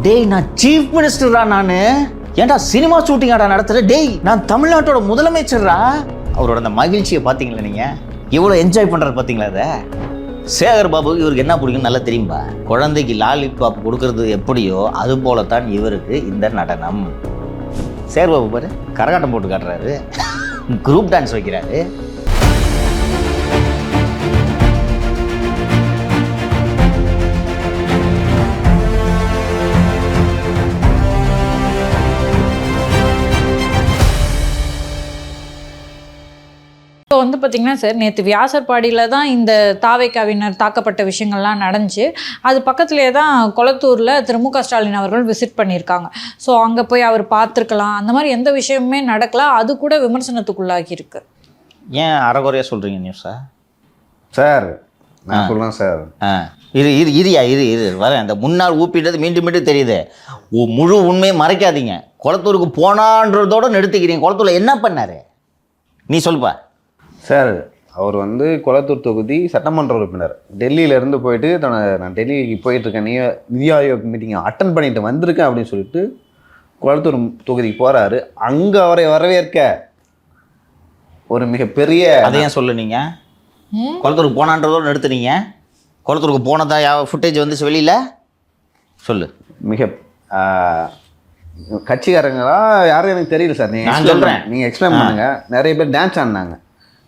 டேய் நான் சீஃப் மினிஸ்டர்ரா நான். ஏன்டா சினிமா ஷூட்டிங் ஆடா நடத்துற? டேய் நான் தமிழ்நாட்டோட முதலமைச்சர்ரா. அவரோட அந்த மகிழ்ச்சியை பார்த்தீங்களா நீங்கள்? எவ்வளோ என்ஜாய் பண்ணுறது பார்த்தீங்களா? அதை சேகர் பாபுக்கு இவருக்கு என்ன பிடிக்கும் நல்லா தெரியும்பா. குழந்தைக்கு லாலிபாப் கொடுக்கறது எப்படியோ அது போலத்தான் இவருக்கு இந்த நடனம். சேகர் பாபு பாரு கரகாட்டம் போட்டு காட்டுறாரு, குரூப் டான்ஸ் வைக்கிறாரு. இப்போ வந்து பார்த்தீங்கன்னா சார், நேற்று வியாசர்பாடியில் தான் இந்த தாவேக்காவினர் தாக்கப்பட்ட விஷயங்கள்லாம் நடந்துச்சு. அது பக்கத்துலேயே தான் கொளத்தூரில் திரு மு க ஸ்டாலின் அவர்கள் விசிட் பண்ணியிருக்காங்க. ஸோ அங்கே போய் அவர் பார்த்துருக்கலாம். அந்த மாதிரி எந்த விஷயமுமே நடக்கலாம். அது கூட விமர்சனத்துக்குள்ளாகி இருக்கு. ஏன் அறகுறையாக சொல்கிறீங்க நியூஸா? சார் நான் சொல்கிறேன் சார். இரு வரேன். அந்த முன்னாள் ஊப்பிட்டது மீண்டும் மீண்டும் தெரியுது. முழு உண்மையை மறைக்காதீங்க. குளத்தூருக்கு போனான்றதோடு நிறுத்திக்கிறீங்க. குளத்தூரில் என்ன பண்ணார் நீ சொல்லுப்பா. சார் அவர் வந்து கொளத்தூர் தொகுதி சட்டமன்ற உறுப்பினர். டெல்லியிலேருந்து போயிட்டு நான் டெல்லிக்கு போயிட்டுருக்கேன், நிதி ஆயோக் மீட்டிங்கை அட்டன் பண்ணிட்டு வந்திருக்கேன் அப்படின்னு சொல்லிட்டு கொளத்தூர் தொகுதிக்கு போகிறாரு. அங்கே அவரை வரவேற்க ஒரு மிகப்பெரிய அதையும் சொல்லு. நீங்கள் குளத்தூருக்கு போனான்றதோடு நிறுத்துனீங்க. குளத்தூருக்கு போனதா ஃபுட்டேஜ் வந்து வெளியில் சொல்லு. மிக கட்சிக்காரங்களா யாரும் எனக்கு தெரியல சார். நான் சொல்கிறேன், நீங்கள் எக்ஸ்பிளைன் பண்ணுங்க. நிறைய பேர் டான்ஸ் ஆடினாங்க,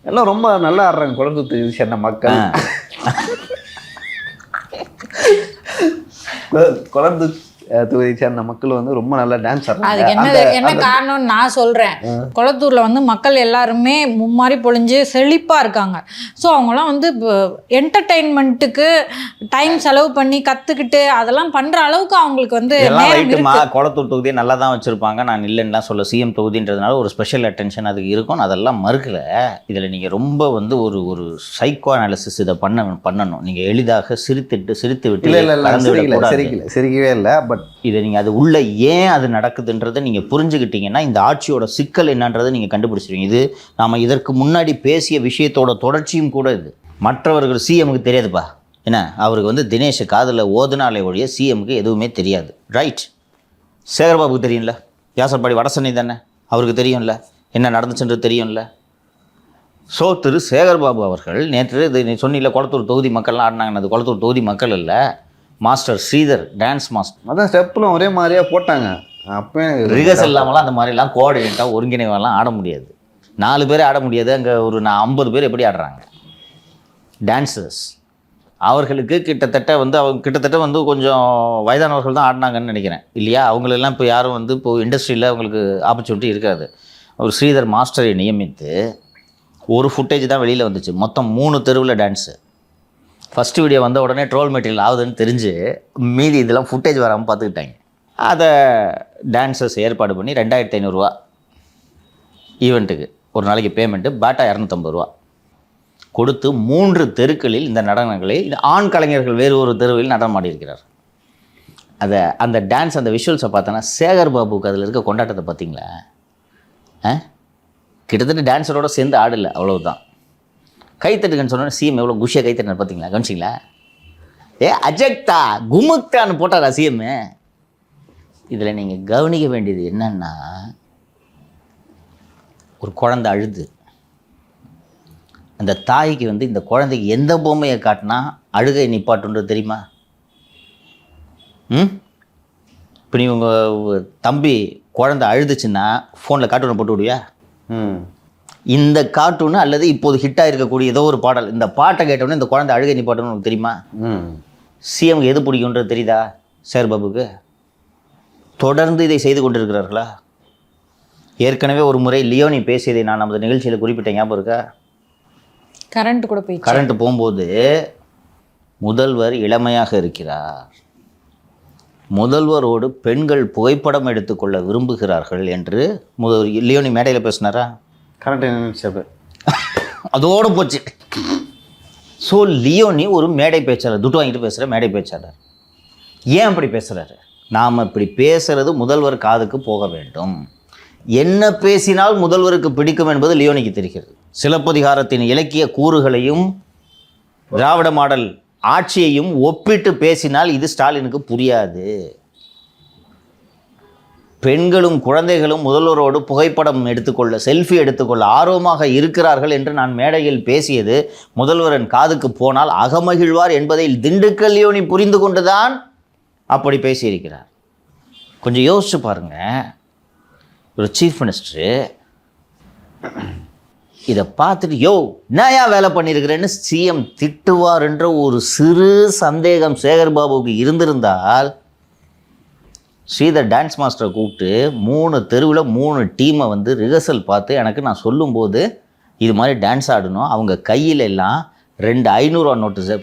எல்லாம் ரொம்ப நல்லா ஆடுறாங்க. குளத்தூர் தொகுதி சேர்ந்த மக்கள், குளத்தூர் தொகுதியை சேர்ந்த மக்கள் வந்து ரொம்ப நல்லா டான்ஸ் ஆடுறாங்க. அதுக்கு என்ன காரணம்னு நான் சொல்கிறேன். கொளத்தூரில் வந்து மக்கள் எல்லாருமே மும்மாரி பொழிஞ்சு செழிப்பாக இருக்காங்க. ஸோ அவங்களாம் வந்து என்டர்டெயின்மெண்ட்டுக்கு டைம் செலவு பண்ணி கற்றுக்கிட்டு அதெல்லாம் பண்ணுற அளவுக்கு அவங்களுக்கு வந்து கொளத்தூர் தொகுதியை நல்லா தான் வச்சுருப்பாங்க. நான் இல்லைன்னுலாம் சொல்ல. சிஎம் தொகுதின்றதுனால ஒரு ஸ்பெஷல் அட்டென்ஷன் அதுக்கு இருக்கும். அதெல்லாம் மறுக்கல. இதில் நீங்கள் ரொம்ப வந்து ஒரு சைக்கோ அனாலிசிஸ் இதை பண்ணணும். நீங்கள் எளிதாக சிரித்து விட்டு சிரிக்கவே இல்லை. பட் இதை நீங்கள் அது உள்ள ஏன் அது நடக்குதுன்றதை நீங்கள் புரிஞ்சுக்கிட்டீங்கன்னா இந்த ஆட்சியோட சிக்கல் என்னன்றதை நீங்கள் கண்டுபிடிச்சிருவீங்க. இது நாம் இதற்கு முன்னாடி பேசிய விஷயத்தோட தொடர்ச்சியும் கூட. இது மற்றவர்கள் சிஎம்க்கு தெரியாதுப்பா. என்ன அவருக்கு வந்து தினேஷ் காதில் ஓதுனாலே ஒழிய சிஎம்க்கு எதுவுமே தெரியாது. ரைட். சேகர்பாபுக்கு தெரியும்ல, வியாசர்பாடி வடசென்னை தானே, அவருக்கு தெரியும்ல என்ன நடந்துச்சுன்றது தெரியும்ல. ஸோ திரு சேகர்பாபு அவர்கள் நேற்று இது சொன்னில்ல, குளத்தூர் தொகுதி மக்கள்லாம் ஆடினாங்கன்னு. அது குளத்தூர் தொகுதி மக்கள் இல்லை, மாஸ்டர் ஸ்ரீதர் டான்ஸ் மாஸ்டர். அதான் ஸ்டெப்லாம் ஒரே மாதிரியாக போட்டாங்க. அப்போ ரிகர்சல் இல்லாமலாம் அந்த மாதிரிலாம் கோஆர்டினேட்டாக ஒருங்கிணைவெல்லாம் ஆட முடியாது. 4 பேர் ஆட முடியாது. அங்கே ஒரு 50 பேர் எப்படி ஆடுறாங்க டான்ஸர்ஸ். அவர்களுக்கு கிட்டத்தட்ட வந்து கொஞ்சம் வயதானவர்கள் தான் ஆடினாங்கன்னு நினைக்கிறேன் இல்லையா? அவங்களெல்லாம் இப்போ யாரும் வந்து இப்போ இண்டஸ்ட்ரியில் அவங்களுக்கு ஆப்பர்ச்சுனிட்டி இருக்காது. ஒரு ஸ்ரீதர் மாஸ்டரை நியமித்து ஒரு ஃபுட்டேஜ் தான் வெளியில் வந்துச்சு. மொத்தம் 3 தெருவில் டான்ஸு. ஃபஸ்ட்டு வீடியோ வந்த உடனே ட்ரோல் மெட்டீரியல் ஆகுதுன்னு தெரிஞ்சு மீதி இதெல்லாம் ஃபுட்டேஜ் வராமல் பார்த்துக்கிட்டாங்க. அதை டான்ஸர்ஸ் ஏற்பாடு பண்ணி 2500 ஈவெண்ட்டுக்கு ஒரு நாளைக்கு பேமெண்ட்டு, பேட்டா 250 கொடுத்து 3 தெருக்களில் இந்த நடனங்களை ஆண் கலைஞர்கள் வேறு ஒரு தெருவில் நடனம் ஆடியிருக்கிறார். அந்த டான்ஸ் அந்த விஷுவல்ஸை பார்த்தோன்னா சேகர் பாபுக்கு அதில் இருக்க கொண்டாட்டத்தை பார்த்தீங்களா? கிட்டத்தட்ட டான்ஸரோட சேர்ந்து ஆடலை, அவ்வளவுதான். கைத்தட்டுங்கன்னு சொன்னோன்னே சிஎம் எவ்வளோ குஷியாக கைத்தட்டினார் பார்த்தீங்களா? கவனிச்சிங்களா? அஜக்தா குமுக்தான்னு போட்டாரா சிஎம்? இதில் நீங்கள் கவனிக்க வேண்டியது என்னன்னா, ஒரு குழந்தை அழுது, அந்த தாய்க்கு வந்து இந்த குழந்தைக்கு எந்த பொம்மையை காட்டினா அழுகை நிப்பாட்டுன்றது தெரியுமா? இப்போ நீ உங்கள் தம்பி குழந்தை அழுதுச்சுன்னா ஃபோனில் கார்ட்டூனை போட்டு விடுவியா? இந்த கார்ட்டூனு அல்லது இப்போது ஹிட்டாக இருக்கக்கூடிய ஏதோ ஒரு பாடல், இந்த பாட்டை கேட்டோன்னே இந்த குழந்தை அழுகை நிப்பாட்டணும்னு உங்களுக்கு தெரியுமா? சிஎம்க்கு எது பிடிக்குன்றது தெரியுதா சேகர் பாபுக்கு? தொடர்ந்து இதை செய்து கொண்டிருக்கிறார்களா? ஏற்கனவே ஒரு முறை லியோனி பேசியதை நான் நமது நிகழ்ச்சியில் குறிப்பிட்டேன், ஞாபகம் இருக்கா? கரண்ட் போகும்போது முதல்வர் இளமையாக இருக்கிறார், முதல்வரோடு பெண்கள் புகைப்படம் எடுத்துக்கொள்ள விரும்புகிறார்கள் என்று லியோனி மேடையில் பேசினாரா? கரெக்ட். அதோடு போச்சு. ஸோ லியோனி ஒரு மேடை பேச்சாளர், துட்டு வாங்கிட்டு பேசுகிற மேடை பேச்சாளர். ஏன் அப்படி பேசுகிறாரு? நாம் இப்படி பேசுகிறது முதல்வர் காதுக்கு போக வேண்டும். என்ன பேசினால் முதல்வருக்கு பிடிக்கும் என்பது லியோனிக்கு தெரிகிறது. சிலப்பதிகாரத்தின் இலக்கிய கூறுகளையும் திராவிட மாடல் ஆட்சியையும் ஒப்பிட்டு பேசினால் இது ஸ்டாலினுக்கு புரியாது. பெண்களும் குழந்தைகளும் முதல்வரோடு புகைப்படம் எடுத்துக்கொள்ள செல்ஃபி எடுத்துக்கொள்ள ஆர்வமாக இருக்கிறார்கள் என்று நான் மேடையில் பேசியது முதல்வரின் காதுக்கு போனால் அகமகிழ்வார் என்பதை திண்டுக்கல் யோனி புரிந்து கொண்டுதான் அப்படி பேசியிருக்கிறார். கொஞ்சம் யோசிச்சு பாருங்க, ஒரு சீஃப் மினிஸ்டரு இதை பார்த்துட்டு யோ நான் ஏன் வேலை பண்ணியிருக்கிறேன்னு சிஎம் திட்டுவார் என்ற ஒரு சிறு சந்தேகம் சேகர்பாபுவுக்கு இருந்திருந்தால் ஸ்ரீதர் டான்ஸ் மாஸ்டரை கூப்பிட்டு 3 தெருவில் 3 டீமை வந்து ரிஹர்சல் பார்த்து எனக்கு நான் சொல்லும்போது இது மாதிரி டான்ஸ் ஆடணும், அவங்க கையில் எல்லாம் 2 500 நோட்டு,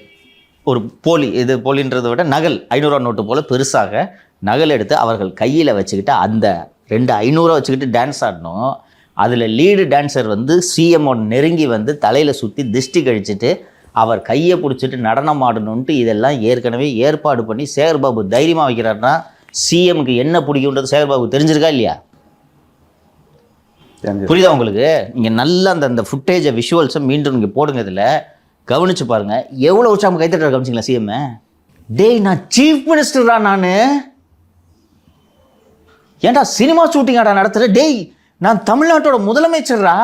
ஒரு போலி, இது போலின்றதை விட நகல் 500 நோட்டு போல் பெருசாக நகல் எடுத்து அவர்கள் கையில் வச்சுக்கிட்டு அந்த 2 500 வச்சுக்கிட்டு டான்ஸ் ஆடணும். அதில் லீடு டான்ஸர் வந்து சிஎம்மோட நெருங்கி வந்து தலையில் சுற்றி திஷ்டி கழிச்சிட்டு அவர் கையை பிடிச்சிட்டு நடனம் ஆடணுன்ட்டு இதெல்லாம் ஏற்கனவே ஏற்பாடு பண்ணி சேகர்பாபு தைரியமாக வைக்கிறாருன்னா சிஎம்க்கு என்ன பிடிக்குன்றது சேகர்பாபு தெரிஞ்சிருக்கா இல்லையா? புரியுதா உங்களுக்கு? நீங்கள் நல்லா அந்த ஃபுட்டேஜை விஷுவல்ஸை மீண்டும் நீங்கள் போடுங்க, இதில் கவனித்து பாருங்கள். எவ்வளோ உற்சாகம் கைத்தட்ட கவனிச்சிங்களா சிஎம்? டேய் நான் சீஃப் மினிஸ்டர் தான், நான் ஏன்டா சினிமா ஷூட்டிங்காடா நடத்துகிற? டேய் நான் தமிழ்நாட்டோட முதலமைச்சர்ரா.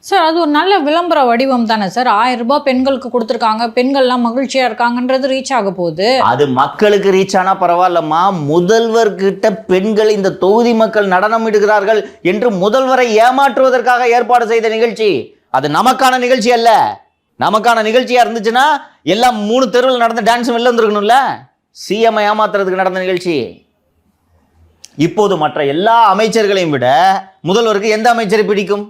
சார் அது ஒரு நல்ல விளம்பர வடிவம் தானே சார். 1000 ரூபாய் பெண்களுக்கு கொடுத்துருக்காங்க, பெண்கள்லாம் மகிழ்ச்சியாக இருக்காங்கன்றது ரீச் ஆக போகுது. அது மக்களுக்கு ரீச் ஆனால் பரவாயில்லம்மா, முதல்வர்கிட்ட பெண்கள் இந்த தொகுதி மக்கள் நடனம் இடுகிறார்கள் என்று முதல்வரை ஏமாற்றுவதற்காக ஏற்பாடு செய்த நிகழ்ச்சி. அது நமக்கான நிகழ்ச்சி அல்ல. நமக்கான நிகழ்ச்சியாக இருந்துச்சுன்னா எல்லாம் 3 தெருவில் நடந்த டான்ஸ் வெளில வந்துருக்கணும்ல. சிஎம் ஏமாத்துறதுக்கு நடந்த நிகழ்ச்சி. இப்போது மற்ற எல்லா அமைச்சர்களையும் விட முதல்வருக்கு எந்த அமைச்சரை பிடிக்கும்?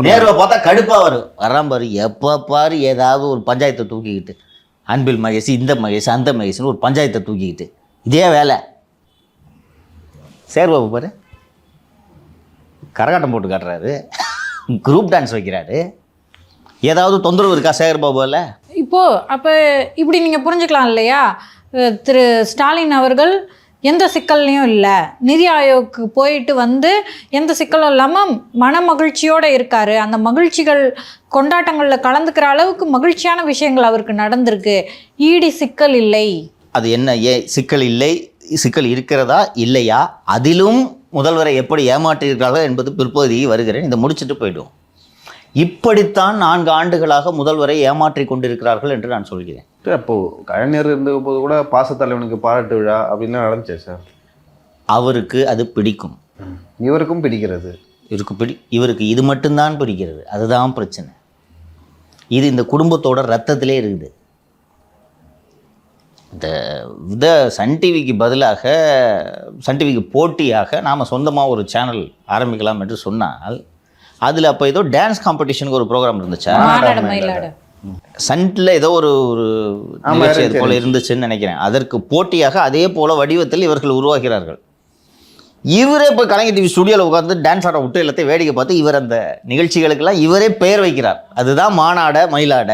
நேருவை பார்த்தா கடுப்பா வரும். வராம்பாரு எப்போ பாரு ஏதாவது ஒரு பஞ்சாயத்தை தூக்கிக்கிட்டு, அன்பில் மகேஷ், இந்த மகேஷ், அந்த மகேஷ்னு ஒரு பஞ்சாயத்தை தூக்கிக்கிட்டு இதே வேலை. சேர்பாபு பாரு கரகாட்டம் போட்டு காட்டுறாரு, குரூப் டான்ஸ் வைக்கிறாரு. ஏதாவது தொந்தரவு இருக்கா சேகர்பாபுவில்? இப்போது அப்போ இப்படி நீங்கள் புரிஞ்சுக்கலாம் இல்லையா, திரு ஸ்டாலின் அவர்கள் எந்த சிக்கல்லையும் இல்லை, நிதி ஆயோக்கு போயிட்டு வந்து எந்த சிக்கலும் இல்லாமல் மன மகிழ்ச்சியோடு இருக்கார். அந்த மகிழ்ச்சிகள் கொண்டாட்டங்களில் கலந்துக்கிற அளவுக்கு மகிழ்ச்சியான விஷயங்கள் அவருக்கு நடந்திருக்கு. ஈடி சிக்கல் இல்லை. அது என்ன சிக்கல் இல்லை, சிக்கல் இருக்கிறதா இல்லையா, அதிலும் முதல்வரை எப்படி ஏமாற்றியிருக்கிறார்கள் என்பது பிற்பகுதியை வருகிறேன். இதை முடிச்சுட்டு போயிடுவோம். இப்படித்தான் 4 ஆண்டுகளாக முதல்வரை ஏமாற்றி கொண்டிருக்கிறார்கள் என்று நான் சொல்கிறேன். அப்போது கலைஞர் இருந்த போது கூட பாசத்தலைவனுக்கு பாராட்டு விழா அப்படின்லாம் நடந்துச்சு சார். அவருக்கு அது பிடிக்கும், இவருக்கும் பிடிக்கிறது. இவருக்கு இது மட்டும்தான் பிடிக்கிறது. அதுதான் பிரச்சனை. இது இந்த குடும்பத்தோட ரத்தத்திலே இருக்குது. இந்த சன் டிவிக்கு பதிலாக, சன் டிவிக்கு போட்டியாக நாம் சொந்தமாக ஒரு சேனல் ஆரம்பிக்கலாம் என்று சொன்னால், அதில் அப்போ ஏதோ டான்ஸ் காம்படிஷனுக்கு ஒரு ப்ரோக்ராம் இருந்துச்சா, சன்ல ஏதோ ஒரு நிகழ்ச்சி அது போல் இருந்துச்சுன்னு நினைக்கிறேன். அதற்கு போட்டியாக அதே போல் வடிவத்தில் இவர்கள் உருவாகிறார்கள். இவரே இப்போ கலைஞர் டிவி ஸ்டுடியோவில் உட்காந்து டான்ஸ் ஆட விட்டு எல்லாத்தையும் வேடிக்கை பார்த்து இவர் அந்த நிகழ்ச்சிகளுக்கெல்லாம் இவரே பெயர் வைக்கிறார். அதுதான் மானாட மயிலாட.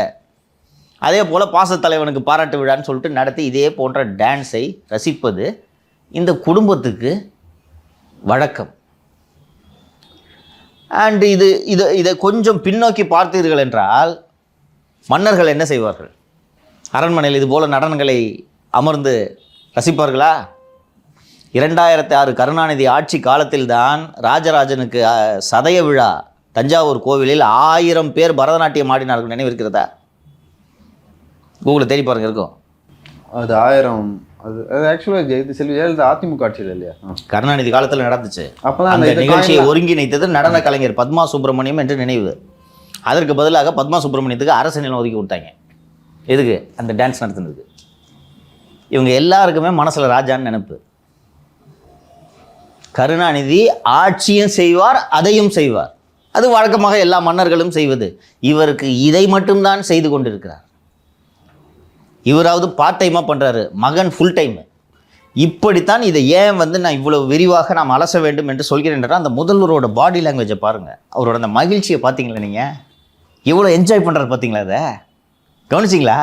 அதே போல் பாசத்தலைவனுக்கு பாராட்டு விழான்னு சொல்லிட்டு நடத்தி இதே போன்ற டான்ஸை ரசிப்பது இந்த குடும்பத்துக்கு வழக்கம். அண்டு இதை கொஞ்சம் பின்னோக்கி பார்த்தீர்கள் என்றால், மன்னர்கள் என்ன செய்வார்கள்? அரண்மனையில் இது போல் நடனங்களை அமர்ந்து ரசிப்பார்களா? 2006 கருணாநிதி ஆட்சி காலத்தில்தான் ராஜராஜனுக்கு சதய விழா தஞ்சாவூர் கோவிலில் 1000 பேர் பரதநாட்டியம் ஆடினார்கள். நினைவு இருக்கிறதா? கூகுளில் தேடி பாருங்க, இருக்கும். அது 1000. அது ஆக்சுவலாக இது ஜெயலலிதா அதிமுக ஆட்சியில் இல்லையா, கருணாநிதி காலத்தில் நடந்துச்சு. அப்போதான் அந்த நிகழ்ச்சியை ஒருங்கிணைத்தது நடன கலைஞர் பத்மா சுப்பிரமணியம் என்று நினைவு. அதற்கு பதிலாக பத்மா சுப்பிரமணியத்துக்கு அரசு நிலம் ஒதுக்கி கொடுத்தாங்க. எதுக்கு? அந்த டான்ஸ் நடத்துனதுக்கு. இவங்க எல்லாருக்குமே மனசில் ராஜான்னு நினைப்பு. கருணாநிதி ஆட்சியும் செய்வார், அதையும் செய்வார். அது வழக்கமாக எல்லா மன்னர்களும் செய்வது. இவருக்கு இதை மட்டும்தான் செய்து கொண்டிருக்கிறார். இவராவது பார்ட் டைமாக பண்ணுறாரு, மகன் ஃபுல் டைமு. இப்படித்தான் இதை ஏன் நான் இவ்வளோ விரிவாக நாம் அலச வேண்டும் என்று சொல்கிறேன். அந்த முதல்வரோட பாடி லாங்குவேஜை பாருங்கள், அவரோட அந்த மகிழ்ச்சியை பார்த்தீங்களா? நீங்கள் எவ்வளோ என்ஜாய் பண்ணுறாரு பார்த்தீங்களா? அதை கவனிச்சிங்களா?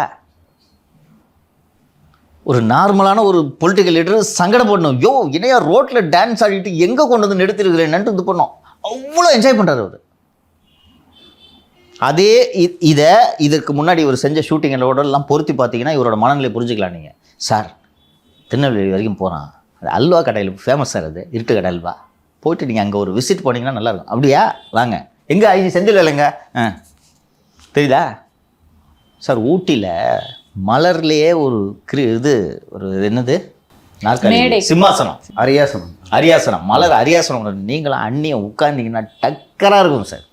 ஒரு நார்மலான ஒரு பொலிட்டிக்கல் லீடர் சங்கடப்படணும். யோ இணையா ரோட்டில் டான்ஸ் ஆடிட்டு எங்கே கொண்டு வந்து நிறுத்திருக்கிறேன்னு இது பண்ணோம். அவ்வளோ என்ஜாய் பண்ணுறாரு அவர். அதே இதற்கு முன்னாடி இவர் செஞ்ச ஷூட்டிங்களோடலாம் பொருத்தி பார்த்தீங்கன்னா இவரோட மனநிலை புரிஞ்சுக்கலாம் நீங்கள். சார் திருநெல்வேலி வரைக்கும் போகிறான், அது அல்வா கடையில் ஃபேமஸ் சார், அது இருட்டு கடை அல்வா. போயிட்டு நீங்கள் அங்கே ஒரு விசிட் போனீங்கன்னா நல்லாயிருக்கும். அப்படியா, வாங்க. எங்கே ஐஜி செந்தில் இல்லைங்க? தெரியுதா சார்? ஊட்டியில் மலர்லேயே ஒரு ஒரு என்னது நாற்காலி, சிம்மாசனம், அரியாசனம், மலர் அரியாசனம். நீங்களும் அண்ணியை உட்கார்ந்தீங்கன்னா டக்கராக இருக்கும் சார்.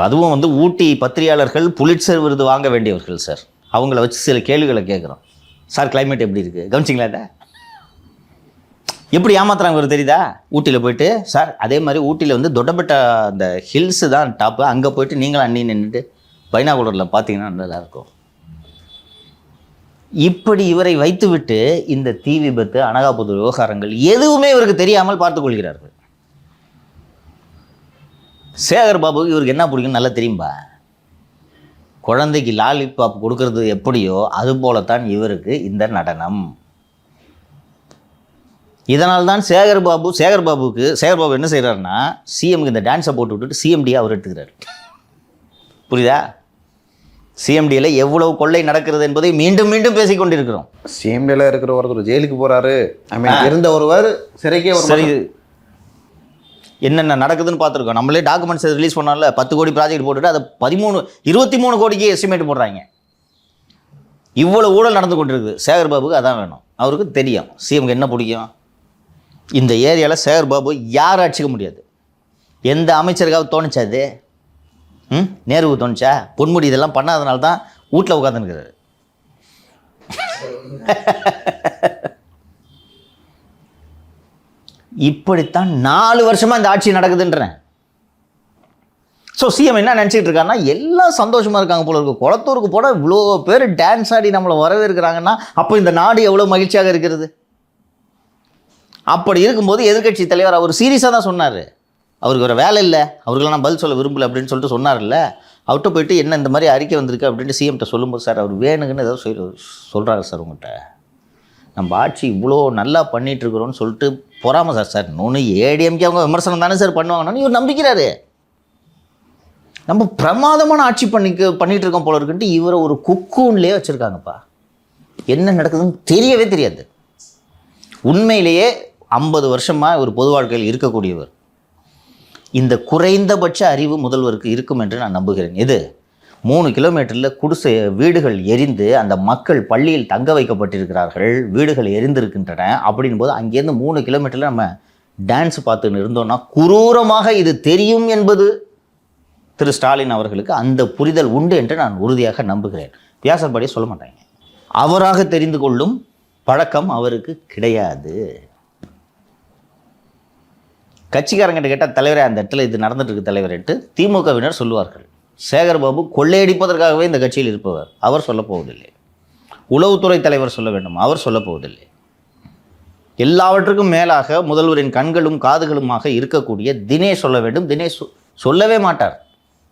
அதுவும் வந்து ஊட்டி பத்திரிகையாளர்கள் புலிட்சர் விருது வாங்க வேண்டியவர்கள் சார். அவங்கள வச்சு சில கேள்விகளை கேட்குறோம். சார் கிளைமேட் எப்படி இருக்குது, கவனிச்சிங்களா? இதை எப்படி ஏமாத்துறாங்க ஒரு தெரியுதா? ஊட்டியில் போயிட்டு சார், அதே மாதிரி ஊட்டியில் வந்து தொட்டபெட்டா அந்த ஹில்ஸு தான் டாப்பு, அங்கே போயிட்டு நீங்களும் அண்ணி நின்றுட்டு பைனாகுலரில் பார்த்தீங்கன்னா நல்லாயிருக்கும். இப்படி இவரை வைத்துவிட்டு இந்த தீ விபத்து, அனகாபுத்தூர் விவகாரங்கள் எதுவுமே இவருக்கு தெரியாமல் பார்த்து கொள்கிறார்கள். சேகர் பாபுக்கு இவருக்கு என்ன பிடிக்குன்னு நல்லா தெரியும்பா. குழந்தைக்கு லாலிபாப் கொடுக்கறது எப்படியோ அது போலத்தான் இவருக்கு இந்த நடனம். இதனால்தான் சேகர் பாபு என்ன செய்கிறாருன்னா, சிஎம்க்கு இந்த டான்ஸை போட்டு விட்டுட்டு சிஎம்டியை அவர் எடுத்துக்கிறார். புரியுதா? சிஎம்டியில் எவ்வளவு கொள்ளை நடக்கிறது என்பதை மீண்டும் மீண்டும் பேசிக் கொண்டிருக்கிறோம். சிஎம்டியில் இருக்கிற ஒருத்தர் ஜெயிலுக்கு போகிறாரு, இருந்த ஒருவர் சிறைக்கே சரி, என்னென்ன நடக்குதுன்னு பார்த்துருக்கோம். நம்மளே டாக்குமெண்ட்ஸ் ரிலீஸ் பண்ணால 10 கோடி ப்ராஜெக்ட் போட்டுட்டு அதை 23 கோடிக்கு எஸ்டிமேட் போடுறாங்க. இவ்வளோ ஊழல் நடந்து கொண்டிருக்குது. சேகர் பாபுக்கு அதான் வேணும். அவருக்கு தெரியும் சிஎம்க்கு என்ன பிடிக்கும். இந்த ஏரியாவில் சேகர் பாபு யாரும் அடிச்சிக்க முடியாது. எந்த அமைச்சருக்காவது தோணுச்சா அது? நேருவுக்கு தோணுச்சா? பொன்முடி இதெல்லாம் பண்ணாதனால தான் வீட்டில் உட்காந்துருக்கிறாரு. இப்படித்தான் 4 வருஷமாக இந்த ஆட்சி நடக்குதுன்றேன். ஸோ சிஎம் என்ன நினச்சிக்கிட்டு இருக்காருன்னா, எல்லாம் சந்தோஷமாக இருக்காங்க போல இருக்கு. குளத்தூருக்கு போனால் இவ்வளோ பேர் டான்ஸ் ஆடி நம்மளை வரவேற்கிறாங்கன்னா அப்போ இந்த நாடு எவ்வளோ மகிழ்ச்சியாக இருக்கிறது. அப்படி இருக்கும்போது எதிர்கட்சி தலைவர் அவர் சீரியஸாக தான் சொன்னார். அவருக்கு ஒரு வேலை இல்லை, அவருக்கெல்லாம் நான் பதில் சொல்ல விரும்பலை அப்படின்னு சொல்லிட்டு சொன்னார்ல. அவர்கிட்ட போயிட்டு என்ன இந்த மாதிரி அறிக்கை வந்திருக்கு அப்படின்ட்டு சிஎம்கிட்ட சொல்லும்போது, சார் அவர் வேணுங்கன்னு ஏதோ சொல்கிறாரு சார், உங்கள்கிட்ட நம்ம ஆட்சி இவ்வளோ நல்லா பண்ணிகிட்ருக்குறோன்னு சொல்லிட்டு பொறாம சார் இன்னொன்று ஏடிஎம்கே அவங்க விமர்சனம் தானே சார் பண்ணுவாங்கன்னு இவர் நம்பிக்கிறாரு. நம்ம பிரமாதமான ஆட்சி பண்ணிகிட்டு இருக்கோம் போல இருக்குன்ட்டு இவரை ஒரு குக்கூன்லேயே வச்சுருக்காங்கப்பா. என்ன நடக்குதுன்னு தெரியவே தெரியாது. உண்மையிலேயே 50 வருஷமாக ஒரு பொது வாழ்க்கையில் இருக்கக்கூடியவர். இந்த குறைந்தபட்ச அறிவு முதல்வருக்கு இருக்கும் என்று நான் நம்புகிறேன். இது 3 கிலோமீட்டரில் குடிசை வீடுகள் எரிந்து அந்த மக்கள் பள்ளியில் தங்க வைக்கப்பட்டிருக்கிறார்கள், வீடுகள் எரிந்திருக்கின்றன. அப்படின் போது அங்கேருந்து 3 கிலோமீட்டரில் நம்ம டான்ஸ் பார்த்துன்னு இருந்தோம்னா குரூரமாக இது தெரியும் என்பது திரு ஸ்டாலின் அவர்களுக்கு அந்த புரிதல் உண்டு என்று நான் உறுதியாக நம்புகிறேன். வியாசர்பாடியை சொல்ல மாட்டாங்க. அவராக தெரிந்து கொள்ளும் பழக்கம் அவருக்கு கிடையாது. கட்சிக்காரங்கிட்ட கேட்டால் தலைவரே அந்த இடத்துல இது நடந்துட்டு இருக்கு தலைவரேன்ட்டு திமுகவினர் சொல்லுவார்கள். சேகர் பாபு கொள்ளையடிப்பதற்காகவே இந்த கட்சியில் இருப்பவர், அவர் சொல்ல போவதில்லை. உளவுத்துறை தலைவர் சொல்ல வேண்டும், அவர் சொல்ல போவதில்லை. எல்லாவற்றுக்கும் மேலாக முதல்வரின் கண்களும் காதுகளுமாக இருக்கக்கூடிய தினேஷ் சொல்ல வேண்டும். தினேஷ் சொல்லவே மாட்டார்.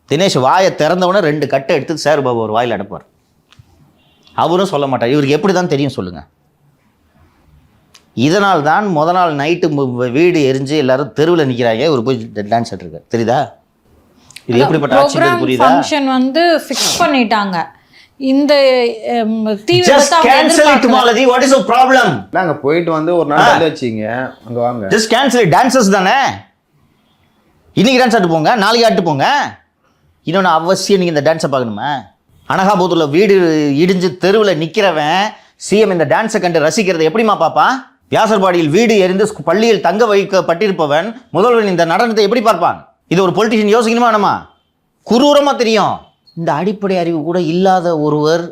தினேஷ் வாயை திறந்தவுடனே 2 கட்டை எடுத்து சேகர் பாபு ஒரு வாயில் அடைப்பார். அவரும் சொல்ல மாட்டார். இவருக்கு எப்படி தான் தெரியும் சொல்லுங்கள்? இதனால் தான் முத நாள் நைட்டு வீடு எரிஞ்சு எல்லாரும் தெருவில் நிற்கிறாங்க. இவர் போய் டான்ஸ் ஆடிருக்காரு. தெரியுதா? இது எப்படிப்பட்ட ஆட்சி புரியுதா? ஃபங்க்ஷன் வந்து ஃபிக்ஸ் பண்ணிட்டாங்க. இந்த நாங்க போயிட்டு வந்து ஒரு நாள் வச்சிங்க அங்க வாங்க. Just cancel. டான்சர்ஸ் தானே, இன்னைக்கு டான்ஸ் ஆட்டு போங்க, நாளைக்கு ஆட்டு போங்க. இன்னொன்று அவசியம் நீங்கள் இந்த டான்ஸை பார்க்கணுமா? அனகாபுத்தூரில் வீடு இடிஞ்சு தெருவில் நிற்கிறவன் சிஎம் இந்த டான்ஸை கண்டு ரசிக்கிறத எப்படிமா பார்ப்பான்? வியாசர்பாடியில் வீடு எரிந்து பள்ளியில் தங்க வைக்கப்பட்டிருப்பவன் முதல்வன் இந்த நடனத்தை எப்படி பார்ப்பான்? இது ஒரு பொலிட்டிஷியன் யோசிக்கணுமா? நம்ம குரூரமாக தெரியும். இந்த அடிப்படை அறிவு கூட இல்லாத ஒருவர்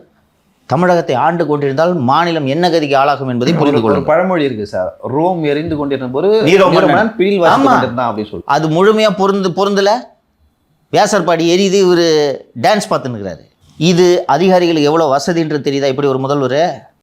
தமிழகத்தை ஆண்டு கொண்டிருந்தால் மாநிலம் என்ன கதிக்கு ஆளாகும் என்பதை புரிந்து கொள்ளும். பழமொழி இருக்கு சார், ரோம் எரிந்து கொண்டிருந்த போது அது முழுமையாக பொருந்தல. வியாசர்பாடி எரியுது, இவர் டான்ஸ் பார்த்துன்னுக்கிறாரு. இது அதிகாரிகளுக்கு எவ்வளோ வசதின்றது தெரியுதா? இப்படி ஒரு முதல்வர்